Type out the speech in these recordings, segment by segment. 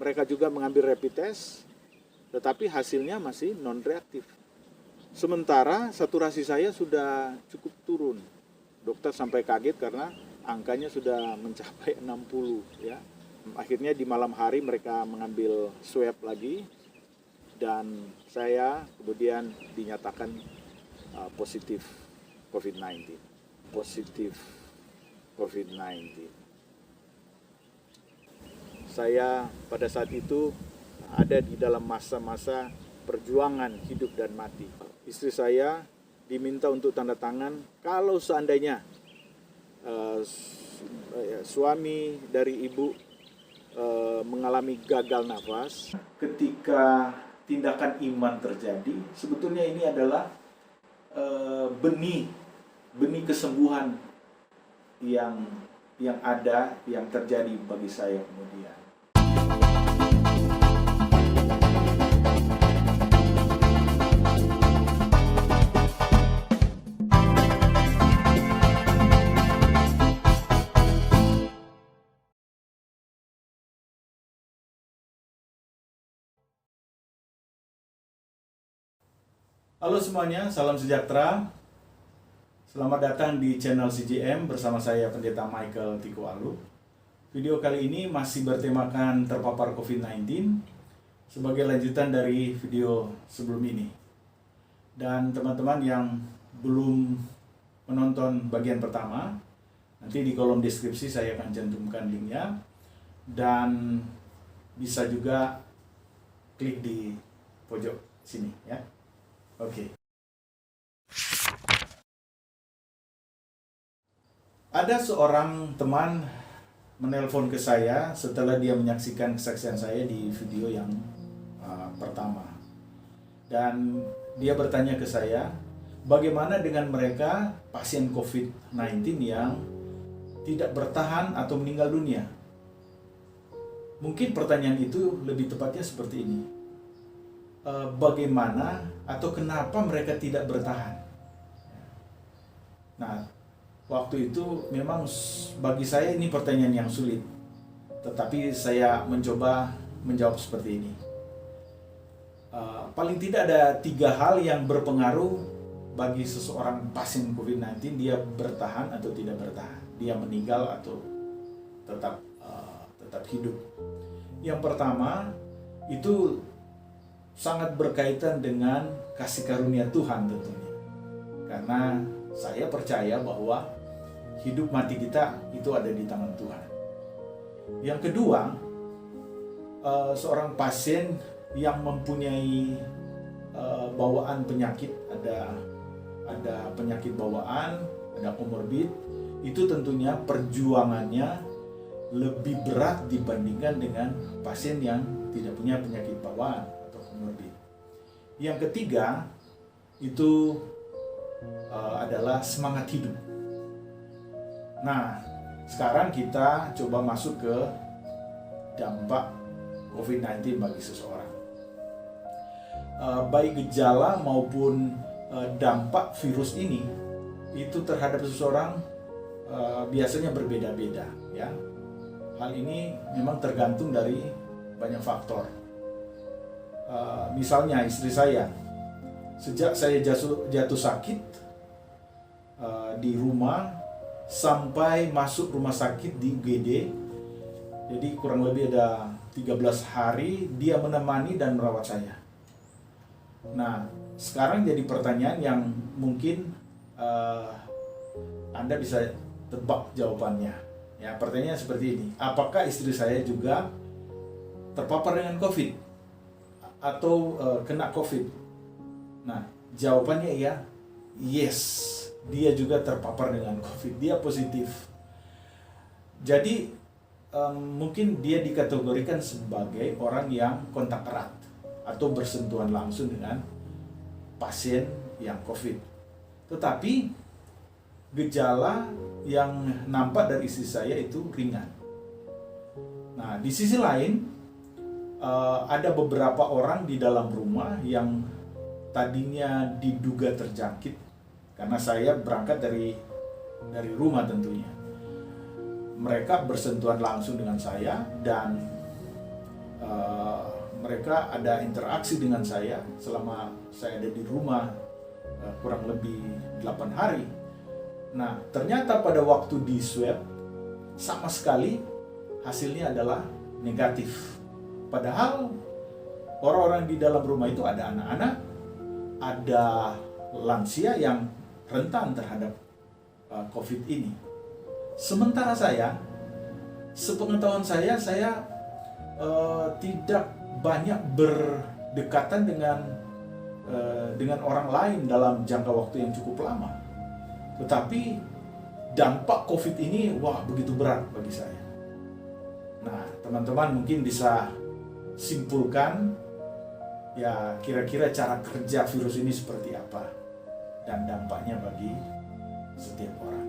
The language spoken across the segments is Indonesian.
mereka juga mengambil rapid test, tetapi hasilnya masih non-reaktif. Sementara saturasi saya sudah cukup turun. Dokter sampai kaget karena angkanya sudah mencapai 60 ya. Akhirnya di malam hari mereka mengambil swab lagi dan saya kemudian dinyatakan positif COVID-19. Positif COVID-19. Saya pada saat itu ada di dalam masa-masa perjuangan hidup dan mati. Istri saya diminta untuk tanda tangan kalau seandainya suami dari ibu mengalami gagal nafas. Ketika tindakan iman terjadi, sebetulnya ini adalah benih kesembuhan yang terjadi bagi saya kemudian. Halo semuanya, salam sejahtera. Selamat datang di channel CJM bersama saya Pendeta Michael Tiko Alu. Video kali ini masih bertemakan terpapar COVID-19 sebagai lanjutan dari video sebelum ini. Dan teman-teman yang belum menonton bagian pertama, nanti di kolom deskripsi saya akan cantumkan linknya. Dan bisa juga klik di pojok sini ya. Oke. Ada seorang teman menelpon ke saya setelah dia menyaksikan kesaksian saya di video yang pertama. Dan dia bertanya ke saya, bagaimana dengan mereka pasien COVID-19 yang tidak bertahan atau meninggal dunia? Mungkin pertanyaan itu lebih tepatnya seperti ini. Bagaimana atau kenapa mereka tidak bertahan? Nah, waktu itu memang bagi saya ini pertanyaan yang sulit. Tetapi saya mencoba menjawab seperti ini. Paling tidak ada 3 hal yang berpengaruh bagi seseorang pasien COVID-19, dia bertahan atau tidak bertahan, dia meninggal atau tetap hidup. Yang pertama itu sangat berkaitan dengan kasih karunia Tuhan tentunya. Karena saya percaya bahwa hidup mati kita itu ada di tangan Tuhan. Yang kedua, seorang pasien yang mempunyai bawaan penyakit, ada penyakit bawaan, ada komorbid, itu tentunya perjuangannya lebih berat dibandingkan dengan pasien yang tidak punya penyakit bawaan atau komorbid. Yang ketiga itu adalah semangat hidup. Nah, sekarang kita coba masuk ke dampak COVID-19 bagi seseorang. Baik gejala maupun dampak virus ini itu terhadap seseorang biasanya berbeda-beda ya. Hal ini memang tergantung dari banyak faktor. Misalnya istri saya, sejak saya jatuh sakit di rumah sampai masuk rumah sakit di UGD, jadi kurang lebih ada 13 hari dia menemani dan merawat saya. Nah, sekarang jadi pertanyaan yang mungkin Anda bisa tebak jawabannya. Ya, pertanyaannya seperti ini. Apakah istri saya juga terpapar dengan COVID atau kena COVID? Nah, jawabannya ya, yes. Dia juga terpapar dengan COVID. Dia positif. Jadi mungkin dia dikategorikan sebagai orang yang kontak erat atau bersentuhan langsung dengan pasien yang COVID. Tetapi gejala yang nampak dari istri saya itu ringan. Nah, di sisi lain ada beberapa orang di dalam rumah yang tadinya diduga terjangkit, karena saya berangkat dari rumah tentunya. Mereka bersentuhan langsung dengan saya dan mereka ada interaksi dengan saya selama saya ada di rumah kurang lebih 8 hari. Nah, ternyata pada waktu di swab sama sekali hasilnya adalah negatif. Padahal orang-orang di dalam rumah itu ada anak-anak, ada lansia yang rentan terhadap COVID ini. Sementara saya, sepengetahuan saya tidak banyak berdekatan dengan orang lain dalam jangka waktu yang cukup lama. Tetapi dampak COVID ini, begitu berat bagi saya. Nah, teman-teman mungkin bisa simpulkan ya kira-kira cara kerja virus ini seperti apa dan dampaknya bagi setiap orang.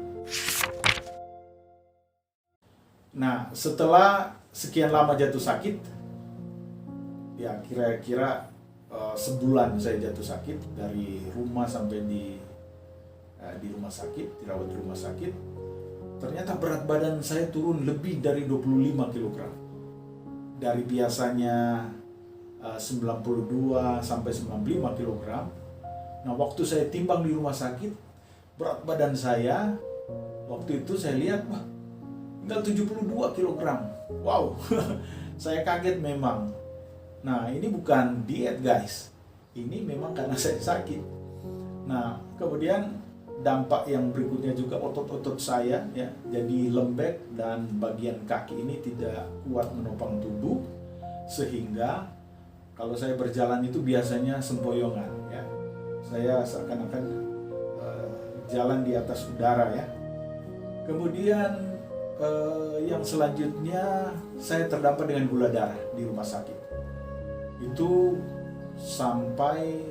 Nah, setelah sekian lama jatuh sakit, ya kira-kira sebulan saya jatuh sakit, dari rumah sampai di rumah sakit, dirawat di rumah sakit. Ternyata berat badan saya turun lebih dari 25 kg. Dari biasanya 92 sampai 95 kg. Nah, waktu saya timbang di rumah sakit, berat badan saya waktu itu saya lihat, tinggal 72 kg. Wow, saya kaget memang. Nah, ini bukan diet guys. Ini memang karena saya sakit. Nah, kemudian dampak yang berikutnya juga otot-otot saya ya jadi lembek dan bagian kaki ini tidak kuat menopang tubuh, sehingga kalau saya berjalan itu biasanya sempoyongan ya. Saya seakan-akan jalan di atas udara ya. Kemudian yang selanjutnya saya terdampar dengan gula darah di rumah sakit. Itu sampai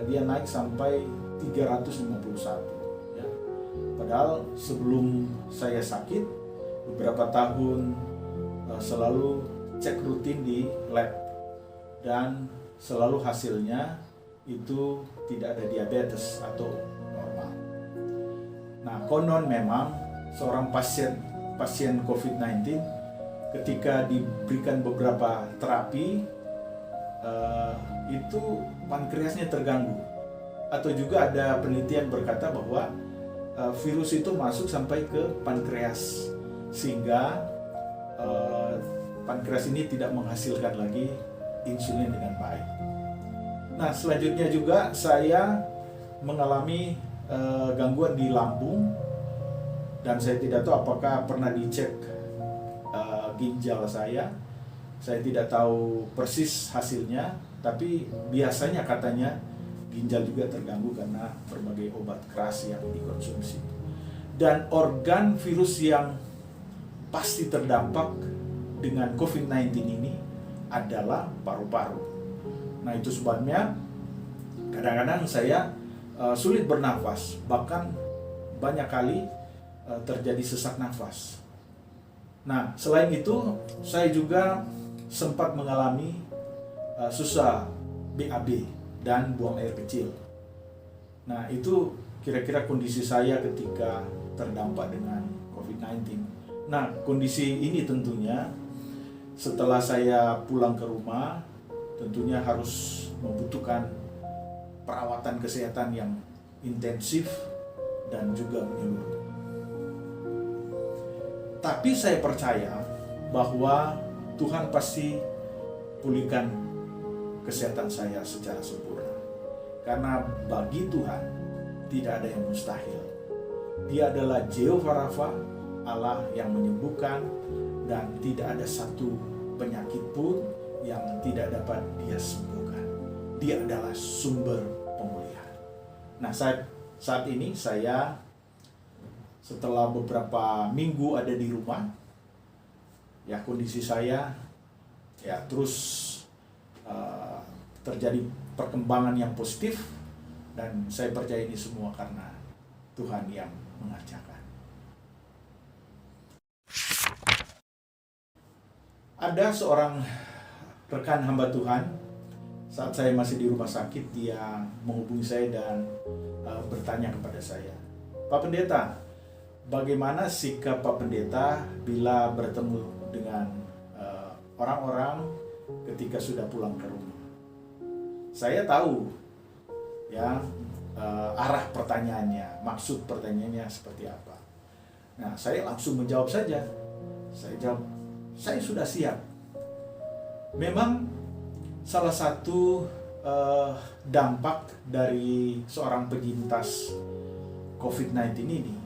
dia naik sampai 351 ya. Padahal sebelum saya sakit beberapa tahun selalu cek rutin di lab dan selalu hasilnya itu tidak ada diabetes atau normal. Nah, konon memang seorang pasien COVID-19 ketika diberikan beberapa terapi itu pankreasnya terganggu, atau juga ada penelitian berkata bahwa virus itu masuk sampai ke pankreas sehingga pankreas ini tidak menghasilkan lagi insulin dengan baik. Nah, selanjutnya juga saya mengalami gangguan di lambung, dan saya tidak tahu apakah pernah dicek ginjal saya. Saya tidak tahu persis hasilnya, tapi biasanya katanya ginjal juga terganggu karena berbagai obat keras yang dikonsumsi. Dan organ virus yang pasti terdampak dengan COVID-19 ini adalah paru-paru. Nah, itu sebabnya kadang-kadang saya sulit bernafas, bahkan banyak kali terjadi sesak nafas. Nah, selain itu saya juga sempat mengalami susah BAB dan buang air kecil. Nah, itu kira-kira kondisi saya ketika terdampak dengan COVID-19. Nah, kondisi ini tentunya setelah saya pulang ke rumah tentunya harus membutuhkan perawatan kesehatan yang intensif dan juga menyeluruh. Tapi saya percaya bahwa Tuhan pasti pulihkan kesehatan saya secara sempurna. Karena bagi Tuhan tidak ada yang mustahil. Dia adalah Jehovah Rafa, Allah yang menyembuhkan, dan tidak ada satu penyakit pun yang tidak dapat Dia sembuhkan. Dia adalah sumber pemulihan. Nah, saat ini saya setelah beberapa minggu ada di rumah, ya kondisi saya ya terus terjadi perkembangan yang positif, dan saya percaya ini semua karena Tuhan yang mengajarkan. Ada seorang rekan hamba Tuhan, saat saya masih di rumah sakit, dia menghubungi saya dan bertanya kepada saya, "Pak Pendeta, bagaimana sikap Pak Pendeta bila bertemu dengan orang-orang ketika sudah pulang ke rumah. Saya tahu ya arah pertanyaannya, maksud pertanyaannya seperti apa. Nah, saya langsung menjawab saja. Saya jawab, saya sudah siap. Memang salah satu dampak dari seorang penyintas COVID-19 ini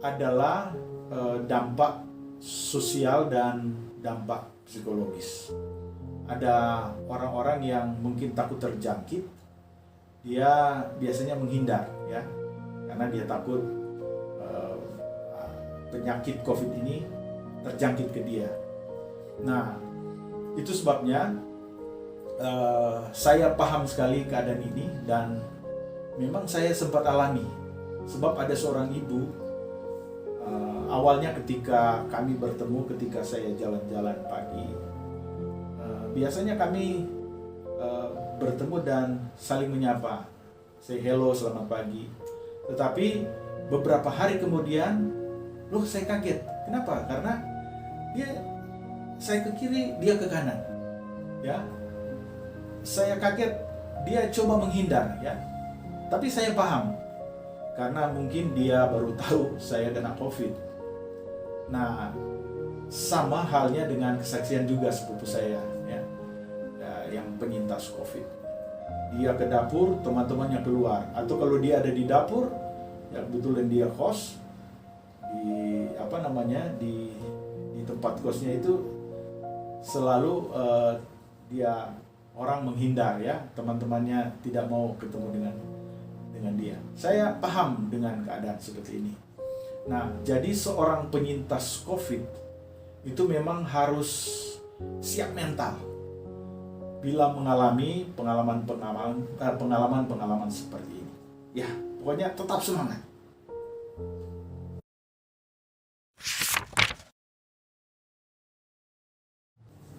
adalah dampak sosial dan dampak psikologis. Ada orang-orang yang mungkin takut terjangkit, dia biasanya menghindar ya, karena dia takut penyakit COVID ini terjangkit ke dia. Nah, itu sebabnya saya paham sekali keadaan ini, dan memang saya sempat alami. Sebab ada seorang ibu, awalnya ketika kami bertemu, ketika saya jalan-jalan pagi, biasanya kami bertemu dan saling menyapa, say hello, selamat pagi. Tetapi beberapa hari kemudian, loh, saya kaget. Kenapa? Karena saya ke kiri, dia ke kanan. Ya, saya kaget, dia coba menghindar. Ya, tapi saya paham, karena mungkin dia baru tahu saya kena COVID. Nah, sama halnya dengan kesaksian juga sepupu saya, ya, yang penyintas COVID. Dia ke dapur, teman-temannya keluar. Atau kalau dia ada di dapur, ya kebetulan dia kos di di tempat kosnya itu selalu dia orang menghindar, ya, teman-temannya tidak mau ketemu dengan dia. Saya paham dengan keadaan seperti ini. Nah, jadi seorang penyintas COVID itu memang harus siap mental bila mengalami pengalaman seperti ini. Ya, pokoknya tetap semangat.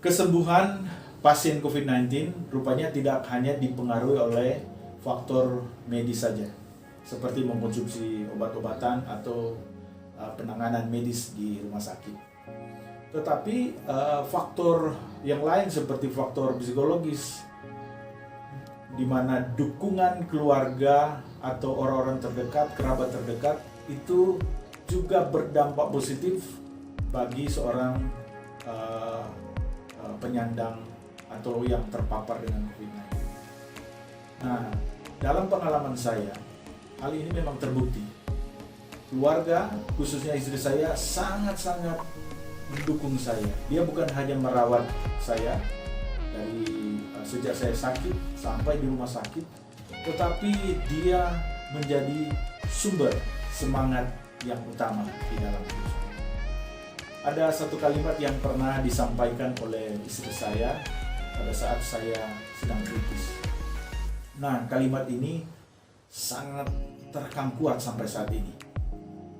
Kesembuhan pasien COVID-19 rupanya tidak hanya dipengaruhi oleh faktor medis saja, seperti mengkonsumsi obat-obatan atau penanganan medis di rumah sakit. Tetapi faktor yang lain seperti faktor psikologis, di mana dukungan keluarga atau orang-orang terdekat, kerabat terdekat, itu juga berdampak positif bagi seorang penyandang atau yang terpapar dengan COVID-19. Nah, dalam pengalaman saya, hal ini memang terbukti. Keluarga, khususnya istri saya, sangat-sangat mendukung saya. Dia bukan hanya merawat saya dari sejak saya sakit sampai di rumah sakit, tetapi dia menjadi sumber semangat yang utama di dalam hidup saya. Ada satu kalimat yang pernah disampaikan oleh istri saya pada saat saya sedang kritis. Nah, kalimat ini sangat terekam kuat sampai saat ini.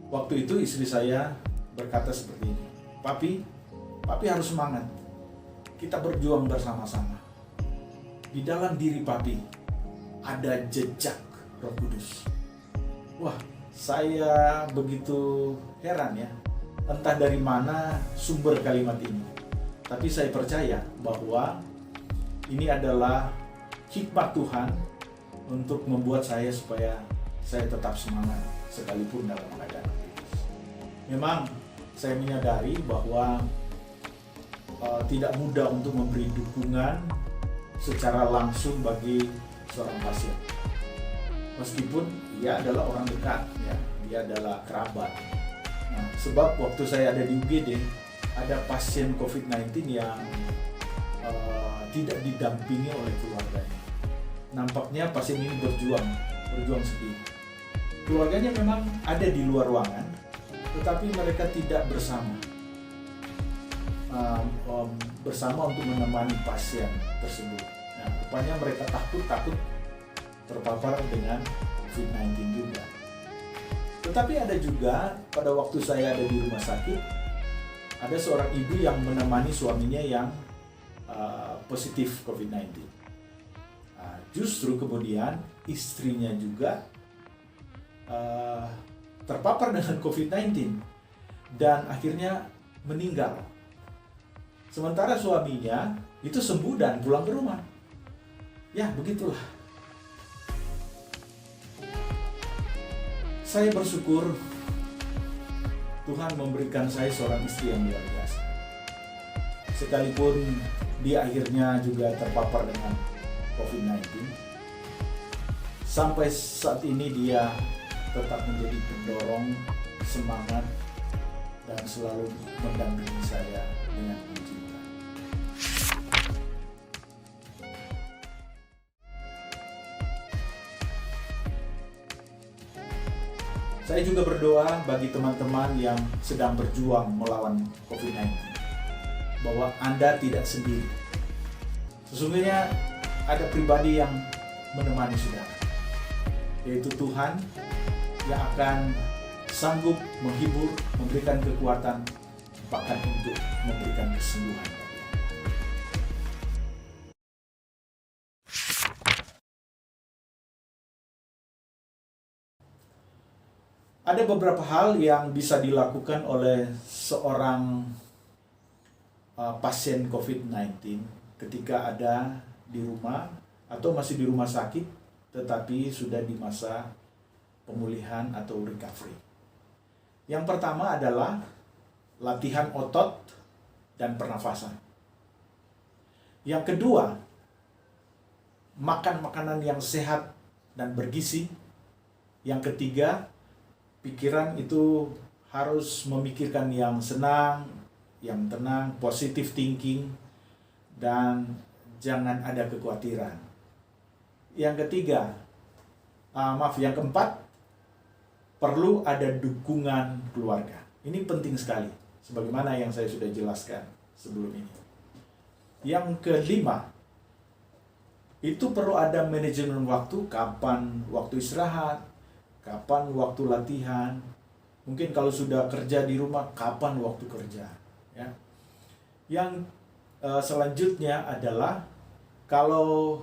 Waktu itu istri saya berkata seperti ini, Papi harus semangat. Kita berjuang bersama-sama. Di dalam diri Papi ada jejak Roh Kudus. Wah, saya begitu heran ya. Entah dari mana sumber kalimat ini. Tapi saya percaya bahwa ini adalah hikmat Tuhan untuk membuat saya supaya saya tetap semangat sekalipun dalam keadaan kritis. Memang saya menyadari bahwa tidak mudah untuk memberi dukungan secara langsung bagi seorang pasien. Meskipun ia adalah orang dekat, ya, dia adalah kerabat. Nah, sebab waktu saya ada di UGD, ada pasien COVID-19 yang tidak didampingi oleh keluarganya. Nampaknya pasien ini berjuang sendiri. Keluarganya memang ada di luar ruangan, tetapi mereka tidak bersama untuk menemani pasien tersebut. Nah, rupanya mereka takut terpapar dengan COVID-19 juga. Tetapi ada juga pada waktu saya ada di rumah sakit, ada seorang ibu yang menemani suaminya yang positif COVID-19. Justru kemudian istrinya juga terpapar dengan COVID-19 dan akhirnya meninggal. Sementara suaminya itu sembuh dan pulang ke rumah. Ya, begitulah. Saya bersyukur Tuhan memberikan saya seorang istri yang luar biasa. Sekalipun dia akhirnya juga terpapar dengan COVID-19, sampai saat ini dia tetap menjadi pendorong, semangat, dan selalu mendampingi saya dengan cinta. Saya juga berdoa bagi teman-teman yang sedang berjuang melawan COVID-19, bahwa Anda tidak sendiri. Sesungguhnya ada pribadi yang menemani saudara, yaitu Tuhan yang akan sanggup menghibur, memberikan kekuatan, bahkan untuk memberikan kesembuhan. Ada beberapa hal yang bisa dilakukan oleh seorang pasien COVID-19 ketika ada di rumah atau masih di rumah sakit, tetapi sudah di masa pemulihan atau recovery. Yang pertama adalah latihan otot dan pernafasan. Yang kedua, makan makanan yang sehat dan bergizi. Yang ketiga, pikiran itu harus memikirkan yang senang, yang tenang, positive thinking, dan jangan ada kekhawatiran. Yang ketiga, yang keempat, perlu ada dukungan keluarga. Ini penting sekali, sebagaimana yang saya sudah jelaskan sebelum ini. Yang kelima, itu perlu ada manajemen waktu, kapan waktu istirahat, kapan waktu latihan. Mungkin kalau sudah kerja di rumah, kapan waktu kerja. Ya. Yang selanjutnya adalah kalau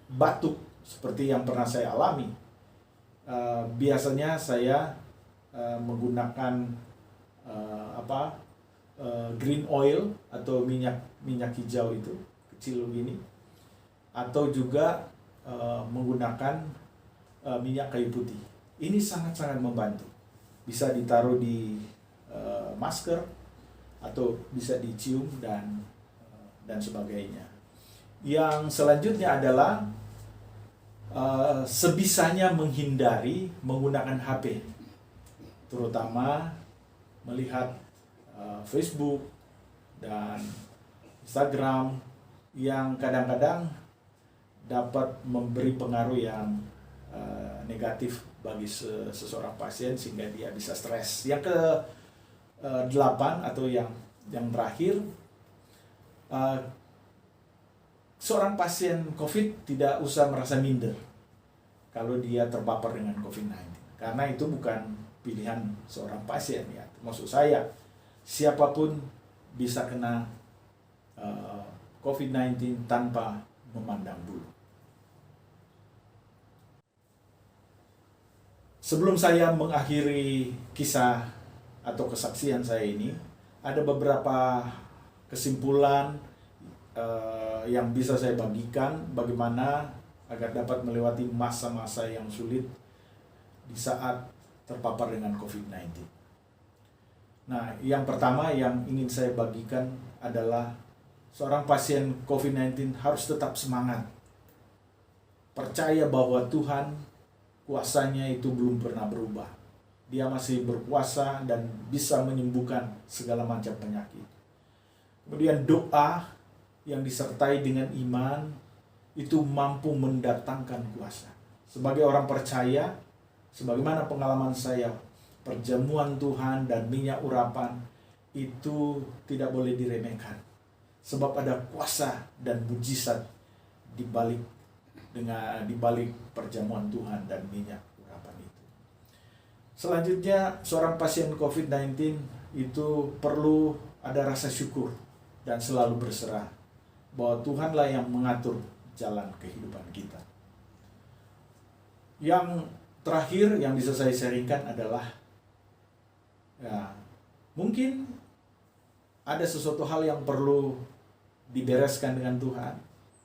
batuk seperti yang pernah saya alami, biasanya saya menggunakan green oil atau minyak hijau itu kecil begini, atau juga menggunakan minyak kayu putih. Ini sangat-sangat membantu. Bisa ditaruh di masker atau bisa dicium dan sebagainya. Yang selanjutnya adalah sebisanya menghindari menggunakan HP, terutama melihat Facebook dan Instagram yang kadang-kadang dapat memberi pengaruh yang negatif bagi seseorang pasien sehingga dia bisa stres. Yang ke-8 atau yang terakhir, seorang pasien COVID tidak usah merasa minder kalau dia terpapar dengan COVID-19, karena itu bukan pilihan seorang pasien, ya. Maksud saya, siapapun bisa kena COVID-19 tanpa memandang bulu. Sebelum saya mengakhiri kisah atau kesaksian saya ini, ada beberapa kesimpulan yang bisa saya bagikan bagaimana agar dapat melewati masa-masa yang sulit di saat terpapar dengan COVID-19. Nah, yang pertama yang ingin saya bagikan adalah seorang pasien COVID-19 harus tetap semangat. Percaya bahwa Tuhan, kuasanya itu belum pernah berubah. Dia masih berkuasa dan bisa menyembuhkan segala macam penyakit. Kemudian doa yang disertai dengan iman itu mampu mendatangkan kuasa. Sebagai orang percaya, sebagaimana pengalaman saya, perjamuan Tuhan dan minyak urapan itu tidak boleh diremehkan. Sebab ada kuasa dan mujizat di balik perjamuan Tuhan dan minyak urapan itu. Selanjutnya, seorang pasien COVID-19 itu perlu ada rasa syukur dan selalu berserah bahwa Tuhanlah yang mengatur jalan kehidupan kita. Yang terakhir yang bisa saya sharingkan adalah, ya, mungkin ada sesuatu hal yang perlu dibereskan dengan Tuhan,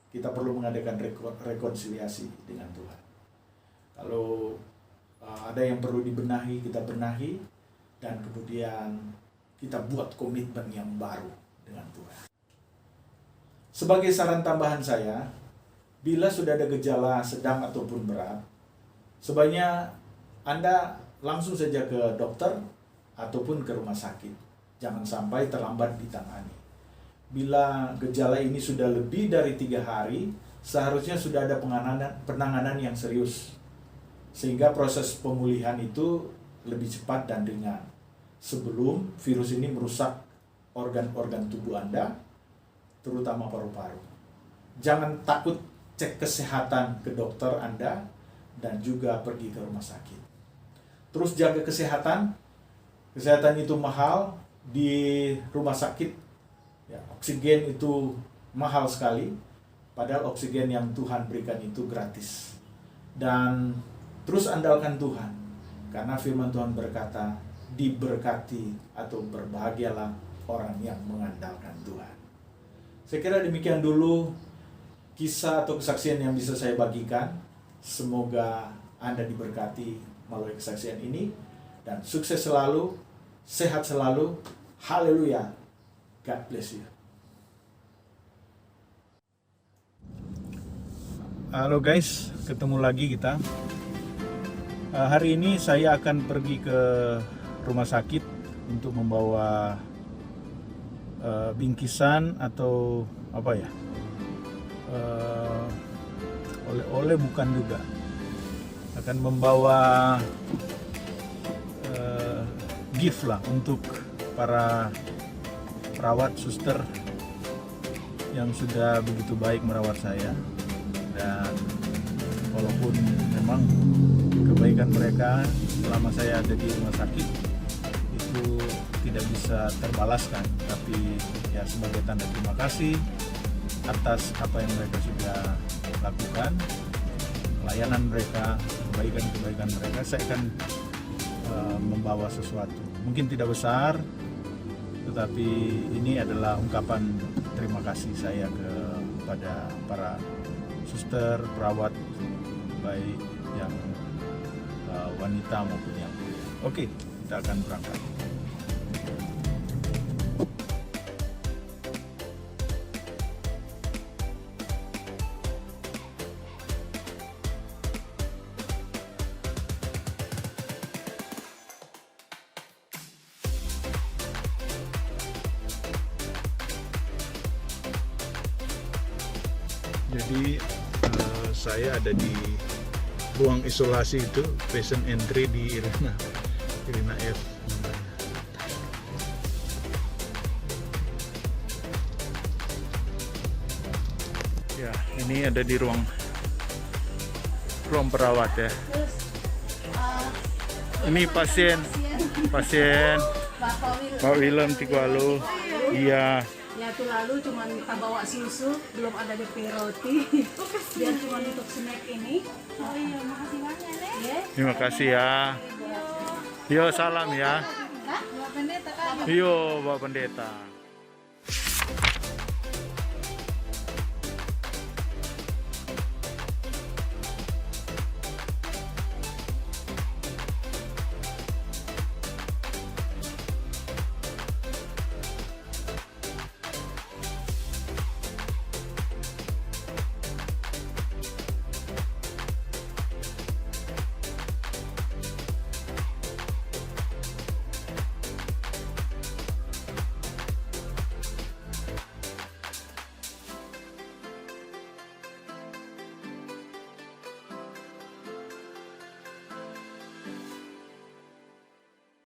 kita perlu mengadakan rekonsiliasi dengan Tuhan. Kalau ada yang perlu dibenahi, kita benahi, dan kemudian kita buat komitmen yang baru dengan Tuhan. Sebagai saran tambahan saya, bila sudah ada gejala sedang ataupun berat, sebaiknya Anda langsung saja ke dokter ataupun ke rumah sakit. Jangan sampai terlambat ditangani. Bila gejala ini sudah lebih dari 3 hari, seharusnya sudah ada penanganan yang serius. Sehingga proses pemulihan itu lebih cepat dan ringan. Sebelum virus ini merusak organ-organ tubuh Anda, terutama paru-paru. Jangan takut cek kesehatan ke dokter Anda dan juga pergi ke rumah sakit. Terus jaga kesehatan. Kesehatan itu mahal di rumah sakit. Ya, oksigen itu mahal sekali. Padahal oksigen yang Tuhan berikan itu gratis. Dan terus andalkan Tuhan. Karena firman Tuhan berkata, diberkati atau berbahagialah orang yang mengandalkan Tuhan. Saya kira demikian dulu kisah atau kesaksian yang bisa saya bagikan. Semoga Anda diberkati melalui kesaksian ini. Dan sukses selalu, sehat selalu. Haleluya. God bless you. Halo guys, ketemu lagi kita. Hari ini saya akan pergi ke rumah sakit untuk membawa bingkisan atau apa ya, oleh-oleh bukan juga, akan membawa gift lah untuk para perawat, suster yang sudah begitu baik merawat saya. Dan walaupun memang kebaikan mereka selama saya ada di rumah sakit itu tidak bisa terbalaskan, tapi ya sebagai tanda terima kasih atas apa yang mereka sudah lakukan, pelayanan mereka, kebaikan-kebaikan mereka, saya akan membawa sesuatu. Mungkin tidak besar, tetapi ini adalah ungkapan terima kasih saya kepada para suster, perawat, baik yang wanita maupun yang pria. Oke, kita akan berangkat. Jadi saya ada di ruang isolasi itu, patient entry di Irina F. Ya, ini ada di ruang perawat ya. Ini pasien Pak Willem Tikualu. Iya. Ya tuh lalu cuma kita bawa susu, belum ada DP roti. Dia cuma untuk snack ini. Oh iya, makasih banyak Nek. Terima kasih ya. Yo salam ya. Yo Bapak Pendeta.